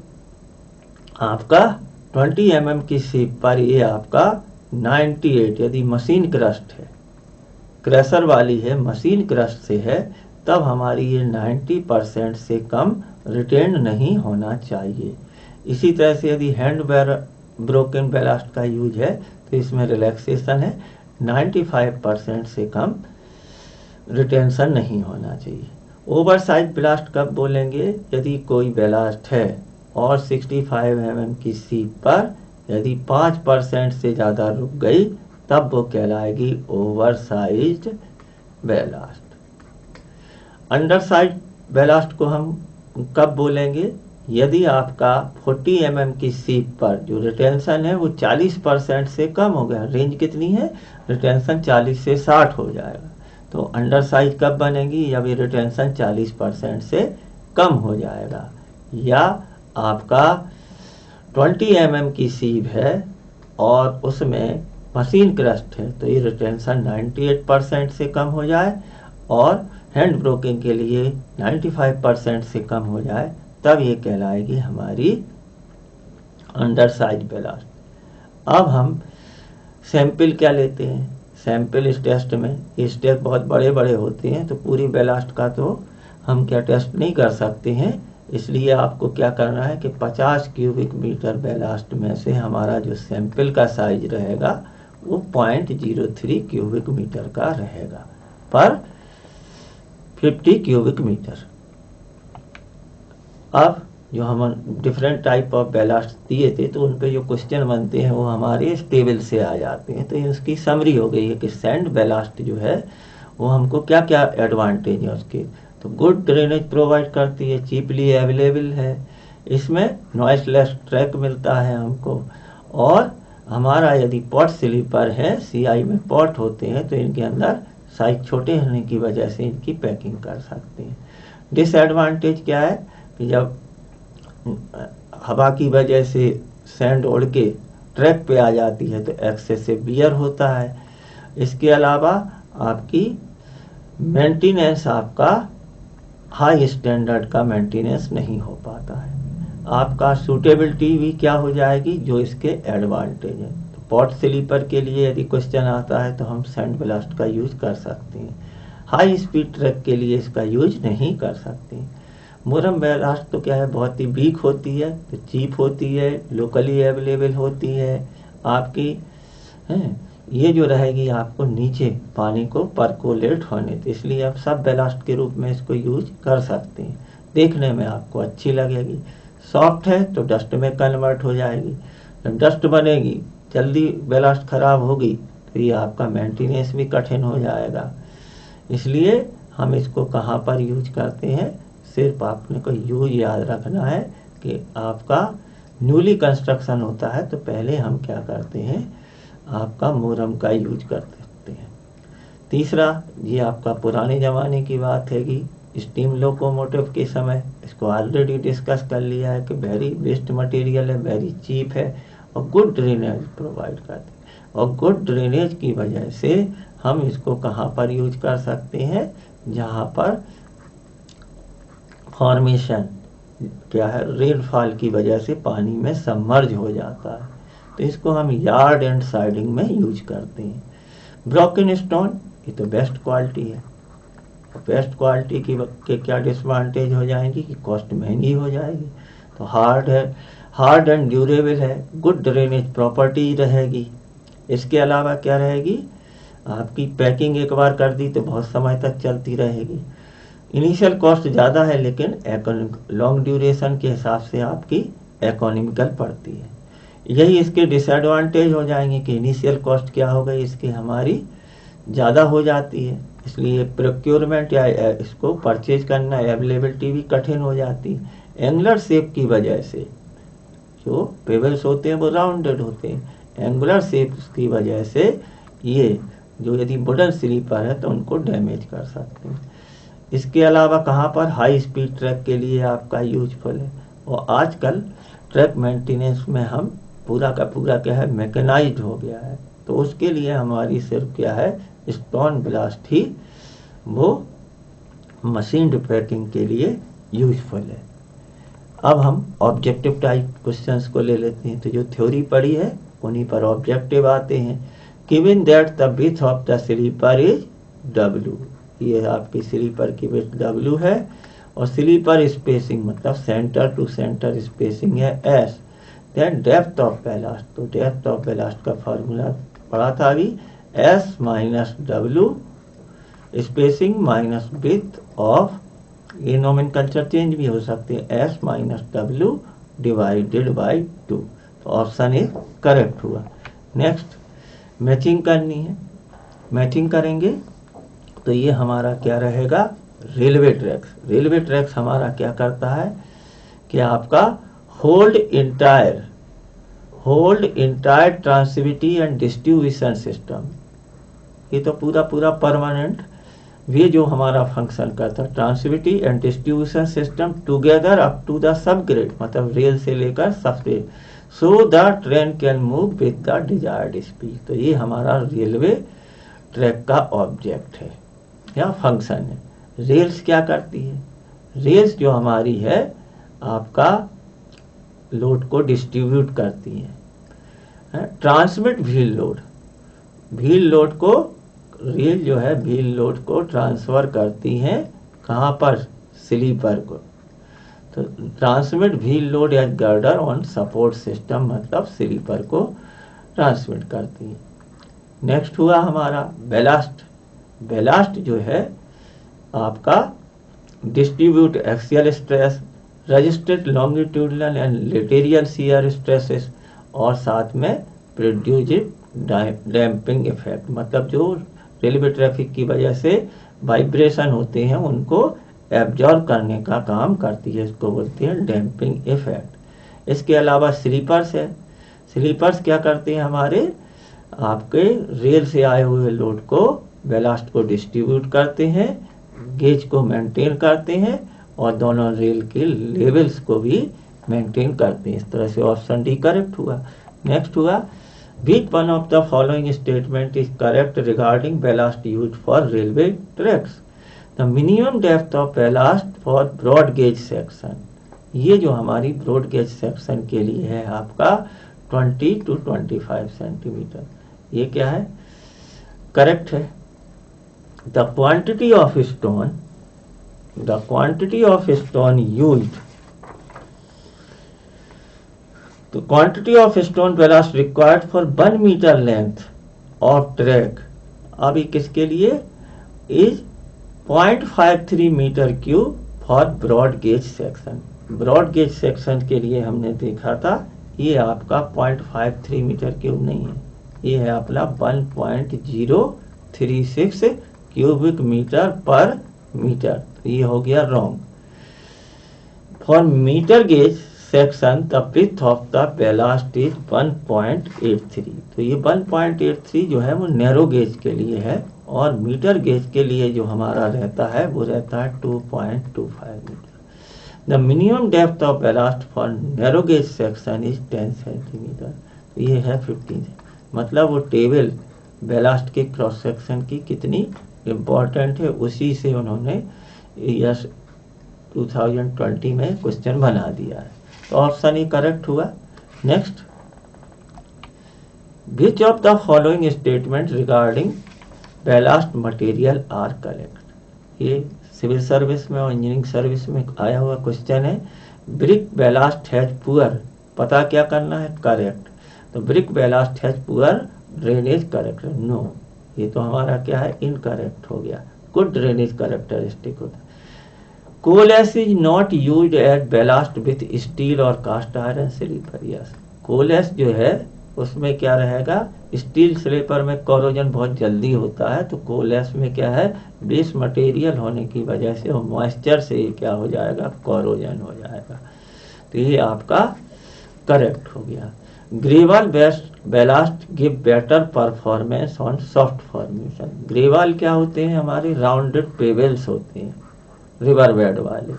आपका 20 mm की सीप पर ये आपका 98, यदि मशीन क्रस्ट है, क्रशर वाली है, मशीन क्रस्ट से है, तब हमारी ये 90% से कम रिटेन नहीं होना चाहिए। इसी तरह से यदि हैंड ब्रोकन बैलास्ट का यूज है तो इसमें रिलैक्सेशन है, 95% से कम रिटेंशन नहीं होना चाहिए। ओवरसाइज ब्लास्ट कब बोलेंगे, यदि कोई बैलास्ट है और 65 mm की सीप पर यदि 5% से ज़्यादा रुक गई, तब वो कहलाएगी ओवरसाइज्ड बैलास्ट। अंडरसाइज बैलास्ट को हम कब बोलेंगे, यदि आपका 40 mm की सीप पर जो रिटेंशन है वो 40% से कम हो गया। रेंज कितनी है, रिटेंशन 40 से 60 हो जाएगा, तो अंडरसाइज कब बनेगी, जब ये रिटेंशन 40% से कम हो जाएगा। या आपका 20 mm की सीप है और उसमें मशीन क्रस्ट है, तो ये रिटेंशन 98% से कम हो जाए, और हैंड ब्रोकिंग के लिए 95% से कम हो जाए, तब ये कहलाएगी हमारी अंडरसाइज बैलास्ट। अब हम सैंपल क्या लेते हैं, सैंपल इस टेस्ट में ये स्टेप बहुत बड़े बड़े होते हैं, तो पूरी बेलास्ट का तो हम क्या टेस्ट नहीं कर सकते हैं। इसलिए आपको क्या करना है कि 50 क्यूबिक मीटर बेलास्ट में से हमारा जो सैंपल का साइज रहेगा वो 0.03 क्यूबिक मीटर का रहेगा पर 50 क्यूबिक मीटर। अब जो हम डिफरेंट टाइप ऑफ बेलास्ट दिए थे तो उन पे जो क्वेश्चन बनते हैं वो हमारे इस टेबल से आ जाते हैं। तो ये उसकी समरी हो गई है कि सैंड बेलास्ट जो है वो हमको क्या क्या एडवांटेज है उसके। तो गुड ड्रेनेज प्रोवाइड करती है, चीपली अवेलेबल है, इसमें नॉइसलेस ट्रैक मिलता है हमको, और हमारा यदि पॉट स्लीपर है, सीआई में पॉट होते हैं तो इनके अंदर साइज छोटे होने की वजह से इनकी पैकिंग कर सकते हैं। डिसएडवांटेज क्या है कि जब हवा की वजह से सैंड उड़ के ट्रैक पे आ जाती है तो एक्सेसिव वियर होता है। इसके अलावा आपकी मेंटेनेंस आपका हाई स्टैंडर्ड का मेंटेनेंस नहीं हो पाता है। आपका सूटेबिलिटी भी क्या हो जाएगी, जो इसके एडवांटेज है। तो पॉट स्लीपर के लिए यदि क्वेश्चन आता है तो हम सैंड ब्लास्ट का यूज कर सकते हैं। हाई स्पीड ट्रैक के लिए इसका यूज नहीं कर सकते। मुरम ब्लास्ट तो क्या है, बहुत ही वीक होती है, तो चीप होती है, लोकली अवेलेबल होती है आपकी है। ये जो रहेगी आपको नीचे पानी को परकोलेट होने, तो इसलिए आप सब ब्लास्ट के रूप में इसको यूज कर सकते हैं। देखने में आपको अच्छी लगेगी। सॉफ्ट है तो डस्ट में कन्वर्ट हो जाएगी, जब डस्ट बनेगी जल्दी ब्लास्ट खराब होगी तो ये आपका मेंटेनेंस भी कठिन हो जाएगा। इसलिए हम इसको कहाँ पर यूज करते हैं, सिर्फ आपने को यूज याद रखना है कि आपका न्यूली कंस्ट्रक्शन होता है तो पहले हम क्या करते हैं, आपका मोरम का यूज कर सकते हैं। तीसरा, ये आपका पुराने ज़माने की बात है कि स्टीम लोकोमोटिव के समय, इसको ऑलरेडी डिस्कस कर लिया है कि वेरी बेस्ट मटेरियल है, वेरी चीप है और गुड ड्रेनेज प्रोवाइड करते हैं। और गुड ड्रेनेज की वजह से हम इसको कहाँ पर यूज कर सकते हैं, जहाँ पर फॉर्मेशन क्या है, रेनफॉल की वजह से पानी में सबमर्ज हो जाता है, तो इसको हम यार्ड एंड साइडिंग में यूज करते हैं। ब्रोकन स्टोन, ये तो बेस्ट क्वालिटी है, और बेस्ट क्वालिटी के क्या डिसएडवांटेज हो जाएंगी कि कॉस्ट महंगी हो जाएगी। तो हार्ड है, हार्ड एंड ड्यूरेबल है, गुड ड्रेनेज प्रॉपर्टी रहेगी। इसके अलावा क्या रहेगी, आपकी पैकिंग एक बार कर दी तो बहुत समय तक चलती रहेगी। इनिशियल कॉस्ट ज़्यादा है लेकिन लॉन्ग ड्यूरेशन के हिसाब से आपकी इकोनॉमिकल पड़ती है। यही इसके डिसएडवांटेज हो जाएंगे कि इनिशियल कॉस्ट क्या हो गई, इसकी हमारी ज़्यादा हो जाती है, इसलिए प्रोक्योरमेंट या इसको परचेज करना, अवेलेबिलिटी भी कठिन हो जाती है। एंगुलर शेप की वजह से, जो पेबल्स होते हैं वो राउंडेड होते हैं, एंगुलर शेप की वजह से ये जो यदि वुडन स्लीपर है तो उनको डैमेज कर सकते हैं। इसके अलावा कहाँ पर, हाई स्पीड ट्रैक के लिए आपका यूजफुल है। और आजकल ट्रैक मेंटेनेंस में हम पूरा का पूरा क्या है, मैकेनाइज्ड हो गया है, तो उसके लिए हमारी सिर्फ क्या है, स्टोन ब्लास्ट ही वो मशीन पैकिंग के लिए यूजफुल है। अब हम ऑब्जेक्टिव टाइप क्वेश्चंस को ले लेते हैं। तो जो थ्योरी पढ़ी है उन्हीं पर ऑब्जेक्टिव आते हैं। Given that the width of the sleeper is W, ये आपकी स्लीपर की विड्थ W है, और स्लीपर स्पेसिंग मतलब सेंटर टू सेंटर स्पेसिंग है S। Then depth of ballast, तो डेप्थ ऑफ बैलास्ट का फॉर्मूला पढ़ा था अभी, S minus W spacing minus width of, ये नोमेनकल्चर चेंज भी हो सकते हैं, S minus W divided by 2। तो ऑप्शन ए करेक्ट हुआ। नेक्स्ट, मैचिंग करनी है। मैचिंग करेंगे तो ये हमारा क्या रहेगा, रेलवे ट्रैक्स। रेलवे ट्रैक्स हमारा क्या करता है कि आपका hold entire transmit and distribution system, ये तो पूरा पूरा परमानेंट ये जो हमारा फंक्शन करता है, transmit and distribution system together up to the subgrade, मतलब रेल से लेकर सबसे, so the train can move with the desired speed. तो ये हमारा रेलवे ट्रैक का ऑब्जेक्ट है या फंक्शन है। रेल्स क्या करती है, रेल्स जो हमारी है आपका लोड को डिस्ट्रीब्यूट करती है, transmit wheel load, wheel load को, रेल जो है व्हील लोड को ट्रांसफर करती हैं कहाँ पर, स्लीपर को। तो transmit wheel load as girder on support system, मतलब स्लीपर को ट्रांसमिट करती है। नेक्स्ट हुआ हमारा बेलास्ट। बेलास्ट जो है आपका distribute axial stress, registered longitudinal and lateral shear stresses, और साथ में प्रोड्यूसिव डैम्पिंग इफेक्ट, मतलब जो रेलवे ट्रैफिक की वजह से वाइब्रेशन होते हैं उनको एब्जॉर्ब करने का काम करती है, इसको बोलते हैं डैम्पिंग इफेक्ट। इसके अलावा स्लीपर्स है। स्लीपर्स क्या करते हैं, हमारे आपके रेल से आए हुए लोड को, बेलास्ट को डिस्ट्रीब्यूट करते हैं, गेज को मेंटेन करते हैं और दोनों रेल के लेवल्स को भी मेंटेन करते हैं। इस तरह से ऑप्शन डी करेक्ट हुआ। नेक्स्ट हुआ which one of the following statement is correct regarding ballast used for railway tracks? The minimum depth of ballast for broad gauge section, ये जो हमारी ब्रॉड गेज सेक्शन के लिए है आपका 20 to 25 सेंटीमीटर, ये क्या है, करेक्ट है। The quantity of stone used, तो quantity of stone ballast required for 1 metre length of track, अभी किसके लिए, is 0.53 metre cube for broad gauge section. Broad gauge section के लिए हमने देखा था ये आपका 0.53 मीटर क्यूब नहीं है, ये है अपना 1.036 क्यूबिक मीटर पर मीटर, तो ये हो गया wrong. For metre gauge section the width of the ballast is 1.83, तो ये 1.83 जो है वो नैरो गेज के लिए है, और मीटर गेज के लिए जो हमारा रहता है वो रहता है 2.25 metre. The minimum depth of ballast for narrow gauge section is 10 centimetre, तो ये है 15, मतलब वो टेबल बेलास्ट के क्रॉस सेक्शन की कितनी इम्पोर्टेंट है, उसी से उन्होंने यस 2020 में क्वेश्चन बना दिया है, तो ऑप्शन ही करेक्ट हुआ। Next, which of the following statement regarding ballast material are correct, ये सिविल सर्विस में और इंजीनियरिंग सर्विस में आया हुआ क्वेश्चन है। ब्रिक बेलास्ट हैज पुअर, पता क्या करना है, करेक्ट, तो brick ballast has poor drainage correct, no, ये तो हमारा क्या है, इनकरेक्ट हो गया। गुड ड्रेनेज करेक्टरिस्टिक होता है। Coal ash is not used as ballast with steel और cast iron sleeper, yes, coal ash जो है उसमें क्या रहेगा, स्टील स्लीपर में कोरोजन बहुत जल्दी होता है, तो कोल एश में क्या है, बेस मटेरियल होने की वजह से और मॉइस्चर से ये क्या हो जाएगा, कोरोजन हो जाएगा, तो ये आपका करेक्ट हो गया। Gravel ballast give better performance on soft formation, gravel क्या होते हैं, हमारे राउंडेड पेबल्स होते हैं रिवर बेड वाले,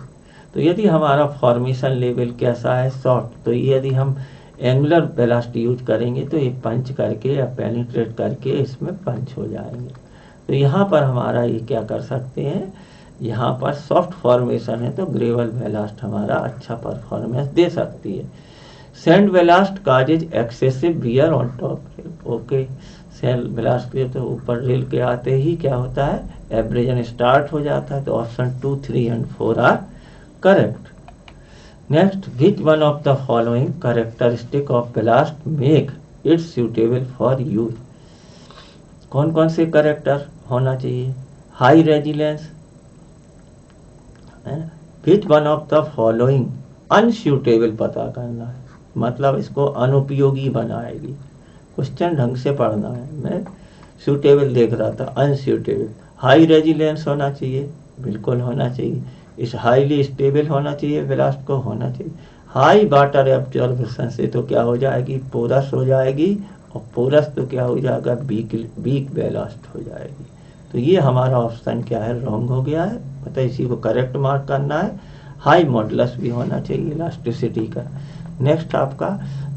तो यदि हमारा फॉर्मेशन लेवल कैसा है, सॉफ्ट, तो यदि हम एंगुलर बेलास्ट यूज करेंगे तो ये पंच करके या पेनिट्रेट करके इसमें पंच हो जाएंगे, तो यहाँ पर हमारा ये क्या कर सकते हैं, यहाँ पर सॉफ्ट फॉर्मेशन है तो ग्रेवल बेलास्ट हमारा अच्छा परफॉर्मेंस दे सकती है। Sand ballast causes excessive wear on top rail, okay, sand ballast के तो ऊपर रेल के आते ही क्या होता है, एब्रेजन स्टार्ट हो जाता है, तो option 2, 3 and 4 are correct. Next, which one of the following characteristic of ballast make it suitable for use, कौन कौन से कैरेक्टर होना चाहिए, high resilience, which one of the following unsuitable पता करना है, मतलब इसको अनुपयोगी बनाएगी, क्वेश्चन ढंग से पढ़ना है, मैं सूटेबल देख रहा था, अनसूटेबल, हाई रेजिलेंस होना चाहिए, बिल्कुल होना चाहिए, इस हाईली स्टेबल होना चाहिए, बेलास्ट को होना चाहिए, हाई वाटर एब्जॉर्प्शन से तो क्या हो जाएगी, पोरस हो जाएगी, और पोरस तो क्या हो जाएगा, वीक बेलास्ट हो जाएगी, तो ये हमारा ऑप्शन क्या है, रॉन्ग हो गया है, मतलब इसी को करेक्ट मार्क करना है। हाई मॉडुलस भी होना चाहिए इलास्टिसिटी का। नेक्स्ट आपका,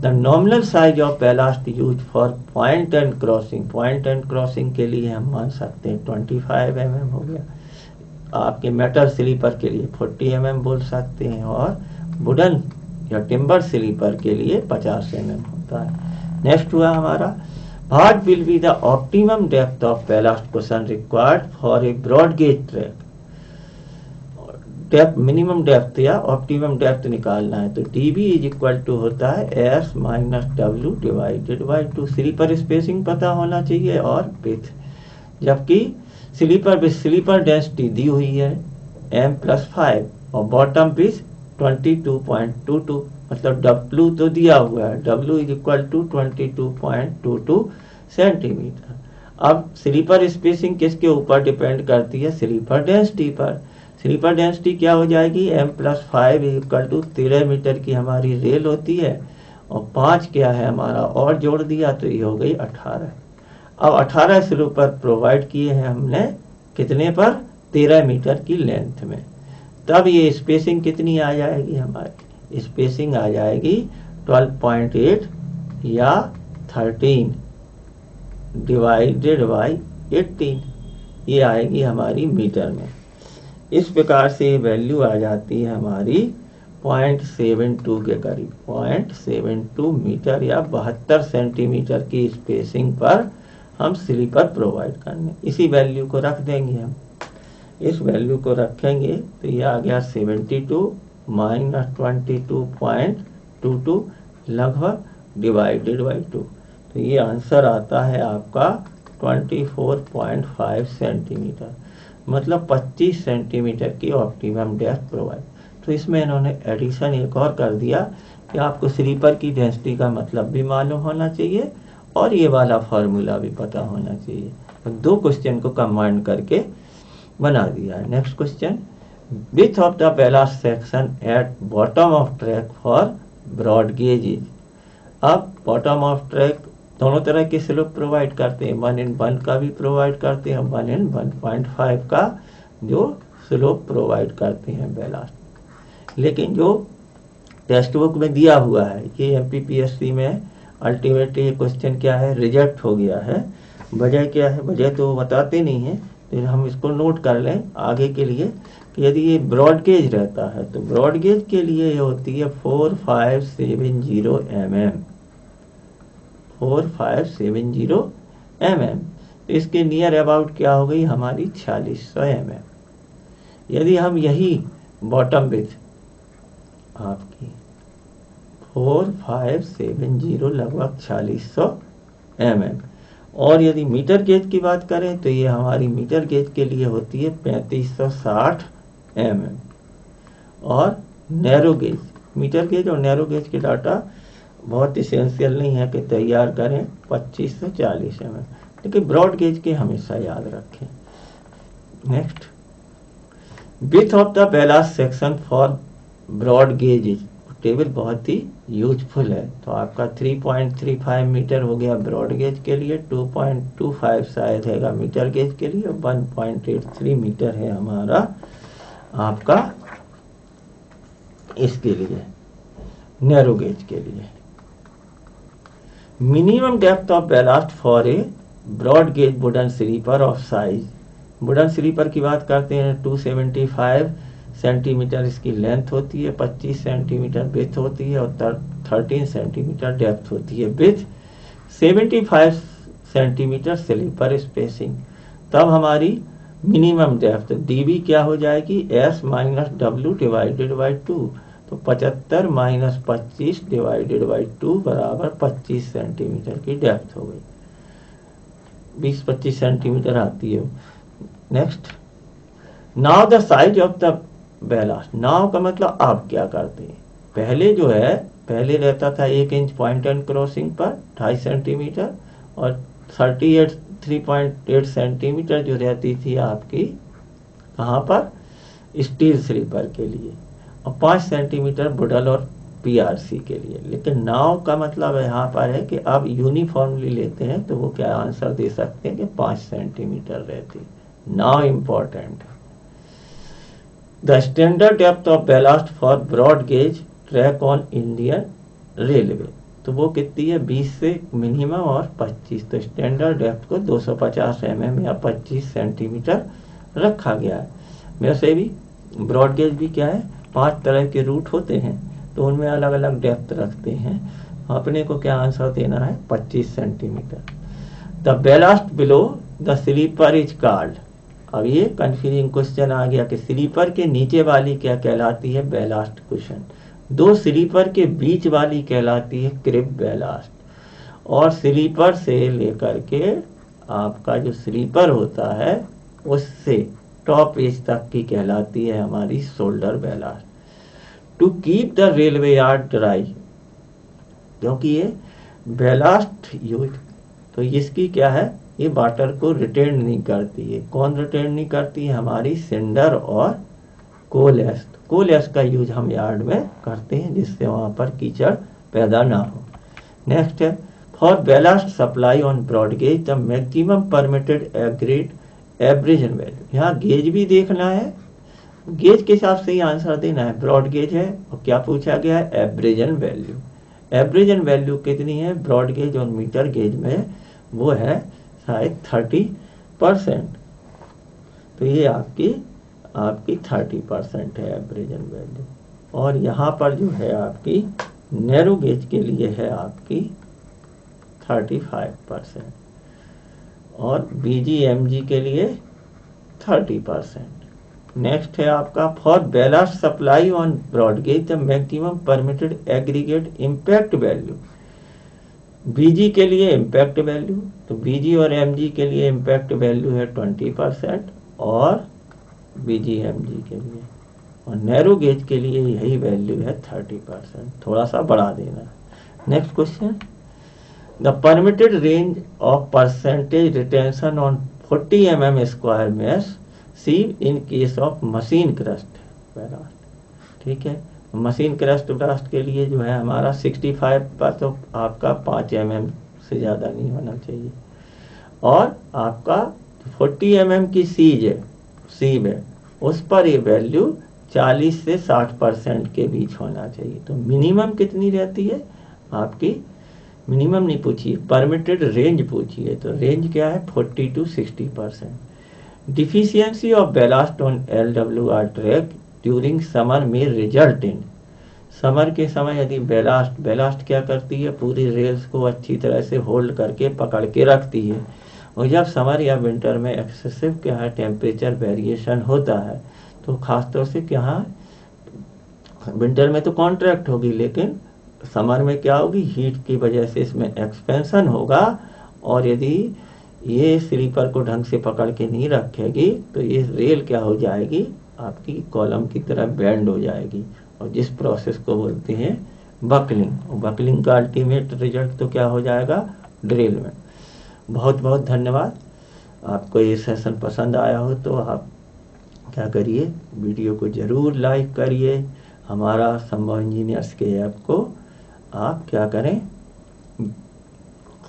the nominal size of ballast use for point and crossing, point and crossing के लिए हम मान सकते हैं 25 mm हो गया, आपके मेटल स्लीपर के लिए 40 mm बोल सकते हैं, और वुडन या टिम्बर स्लीपर के लिए 50 mm होता है। नेक्स्ट हुआ हमारा, What will be the optimum depth of ballast cushion required for a broad gauge track? Depth, minimum depth या ऑप्टिमम डेप्थ निकालना है तो dB इज इक्वल टू होता है S minus W divided by 2। Sleeper spacing पता होना चाहिए और विड्थ, जबकि स्लीपर डेंसिटी दी हुई है m+5 और बॉटम पिच 22.22, मतलब W तो दिया हुआ है, W is equal to 22.22 centimetre. अब स्लीपर स्पेसिंग किसके ऊपर डिपेंड करती है? स्लीपर डेंसिटी पर। स्लीपर डेंसिटी क्या हो जाएगी? m+5 इक्वल टू 13 मीटर की हमारी रेल होती है और 5 क्या है हमारा और जोड़ दिया तो ये हो गई 18। अब 18 स्लीपर प्रोवाइड किए हैं हमने कितने पर? 13 मीटर की लेंथ में। तब ये स्पेसिंग कितनी आ जाएगी? हमारी स्पेसिंग आ जाएगी 12.8 या 13 डिवाइडेड बाई 18, ये आएगी हमारी मीटर में। इस प्रकार से वैल्यू आ जाती है हमारी 0.72 के करीब, 0.72 मीटर या 72 सेंटीमीटर की स्पेसिंग पर हम स्लीपर प्रोवाइड करने। इसी वैल्यू को रख देंगे हम, इस वैल्यू को रखेंगे तो ये आ गया 72 माइनस 22.22 लगभग डिवाइडेड बाई 2, तो ये आंसर आता है आपका 24.5 सेंटीमीटर, मतलब 25 सेंटीमीटर की ऑप्टिमम डेप्थ प्रोवाइड। तो इसमें इन्होंने एडिशन एक और कर दिया कि आपको स्लीपर की डेंसिटी का मतलब भी मालूम होना चाहिए और ये वाला फार्मूला भी पता होना चाहिए। तो दो क्वेश्चन को कंबाइन करके बना दिया है। Next question, width of the ballast section at bottom of track for broad gauge is. अब बॉटम ऑफ ट्रैक दोनों तरह के स्लोप प्रोवाइड करते हैं, 1:1 का भी प्रोवाइड करते हैं, 1:1.5 का जो स्लोप प्रोवाइड करते हैं बैलास्ट। लेकिन जो टेक्स्ट बुक में दिया हुआ है, ये MPPSC में अल्टीमेटली क्वेश्चन क्या है, रिजेक्ट हो गया है। वजह क्या है? वजह तो बताते नहीं है, तो हम इसको नोट कर लें आगे के लिए कि यदि ये ब्रॉड गेज रहता है तो ब्रॉड गेज के लिए ये होती है 4570 mm, 4570 mm। इसके नियर अबाउट क्या हो गई हमारी 4600 mm। यदि हम यही बॉटम विड्थ आपकी 4570 लगभग 4600 mm, और यदि मीटर गेज की बात करें तो ये हमारी मीटर गेज के लिए होती है 3560 mm। और नैरो गेज, मीटर गेज और नैरो गेज के डाटा बहुत इसेंशियल नहीं है कि तैयार करें 2540 mm, लेकिन ब्रॉड गेज के हमेशा याद रखें। Next, width of the ballast section for broad gauge is. Table बहुत ही यूजफुल है, तो आपका 3.35 मीटर हो गया ब्रॉड गेज के लिए, 2.25 शायद है मीटर गेज के लिए, 1.83 मीटर है हमारा आपका इसके लिए नैरो गेज के लिए। Minimum depth of ballast for a broad gauge wooden sleeper of size. Wooden sleeper की बात करते हैं 275 सेंटीमीटर इसकी लेंथ होती है, 25 सेंटीमीटर विड्थ होती है और 13 सेंटीमीटर डेप्थ होती है विथ 75 सेंटीमीटर स्लीपर स्पेसिंग। तब हमारी मिनिमम डेप्थ dB क्या हो जाएगी? S minus W divided by 2, तो 75 माइनस 25 डिवाइडेड बाई 2 बराबर 25 सेंटीमीटर की डेप्थ हो गई, 20-25 सेंटीमीटर आती है। Next, now the size of the ballast. Now का मतलब आप क्या करते हैं? पहले जो है, पहले रहता था 1 इंच पॉइंट एंड क्रॉसिंग पर 2.5 सेंटीमीटर और 3.8 सेंटीमीटर जो रहती थी आपकी कहाँ पर? स्टील स्लीपर के लिए, और 5 सेंटीमीटर बुडल और PRC के लिए। लेकिन नाव का मतलब यहाँ पर है कि अब यूनिफॉर्मली लेते हैं तो वो क्या आंसर दे सकते हैं कि 5 सेंटीमीटर रहती। Now important, the standard depth of ballast for broad gauge track on Indian railway, तो वो कितनी है? 20 से मिनिमम और 25, तो स्टैंडर्ड डेप्थ को 250 mm या 25 सेंटीमीटर रखा गया है। वैसे भी ब्रॉड गेज भी क्या है, 5 तरह के रूट होते हैं तो उनमें अलग अलग डेप्थ रखते हैं। अपने को क्या आंसर देना है? 25 centimetre. The ballast below the sleeper is called. अब ये कंफ्यूजिंग क्वेश्चन आ गया कि स्लीपर के नीचे वाली क्या कहलाती है, बेलास्ट कुशन। दो स्लीपर के बीच वाली कहलाती है क्रिब बेलास्ट। और स्लीपर से लेकर के आपका जो स्लीपर होता है उससे टॉप एज तक की कहलाती है हमारी shoulder ballast. To keep the railway yard dry, क्योंकि ये बेलास्ट यूज, तो इसकी क्या है, ये वाटर को रिटेन नहीं करती है। कौन रिटेन नहीं करती है, हमारी सिंडर और कोल एश। कोल एश का यूज हम यार्ड में करते हैं जिससे वहाँ पर कीचड़ पैदा ना हो। नेक्स्ट है, for ballast supply on broad gauge the maximum permitted aggregate abrasion value. यहाँ गेज भी देखना है, गेज के हिसाब से ही आंसर देना है। ब्रॉड गेज है और क्या पूछा गया है, एवरेजन वैल्यू। एवरेजन वैल्यू कितनी है ब्रॉड गेज और मीटर गेज में, वो है शायद 30%। तो ये आपकी 30% है एवरेजन वैल्यू। और यहाँ पर जो है आपकी नैरो गेज के लिए है आपकी 35% और बीजीएमजी के लिए 30%। नेक्स्ट है आपका, for ballast supply on broad gauge the maximum permitted aggregate impact value. BG के लिए इम्पैक्ट वैल्यू, तो बीजी और एमजी के लिए इम्पैक्ट वैल्यू है 20% और बीजीएमजी के लिए, और नैरो गेज के लिए यही वैल्यू है 30%, थोड़ा सा बढ़ा देना। Next question, the permitted range of percentage retention on 40 mm square mesh sieve in case of machine crushed ballast. ठीक है, मशीन क्रस्ट बेलास्ट के लिए जो है हमारा 65 पर, तो आपका 5 mm से ज़्यादा नहीं होना चाहिए। और आपका 40 mm की सीव है उस पर ये वैल्यू 40 से 60% के बीच होना चाहिए। तो मिनिमम कितनी रहती है आपकी, मिनिमम नहीं पूछिए, परमिटेड रेंज पूछिए। तो रेंज क्या है, 40 to 60%। Deficiency of ballast on LWR track during summer में रिजल्ट इन, समर के समय यदि बेलास्ट क्या करती है, पूरी रेल्स को अच्छी तरह से होल्ड करके पकड़ के रखती है। और जब समर या विंटर में एक्सेसिव क्या है टेम्परेचर वेरिएशन होता है, तो खासतौर से क्या है, विंटर में तो कॉन्ट्रैक्ट होगी लेकिन समर में क्या होगी, हीट की वजह से इसमें एक्सपेंशन होगा। और यदि ये स्लीपर को ढंग से पकड़ के नहीं रखेगी तो ये रेल क्या हो जाएगी, आपकी कॉलम की तरह बेंड हो जाएगी, और जिस प्रोसेस को बोलते हैं बकलिंग। और बकलिंग का अल्टीमेट रिजल्ट तो क्या हो जाएगा, ड्रिलमेंट। बहुत बहुत धन्यवाद। आपको ये सेशन पसंद आया हो तो आप क्या करिए, वीडियो को ज़रूर लाइक करिए। हमारा संभव इंजीनियर्स के ऐप को आप क्या करें,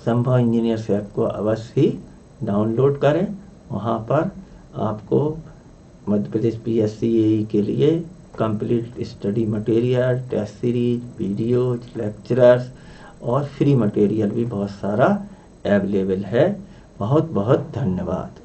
संभव इंजीनियर्स ऐप को अवश्य ही डाउनलोड करें। वहाँ पर आपको मध्य प्रदेश PSC के लिए complete study material, test series, videos, lecturers और फ्री मटेरियल भी बहुत सारा अवेलेबल है। बहुत बहुत धन्यवाद।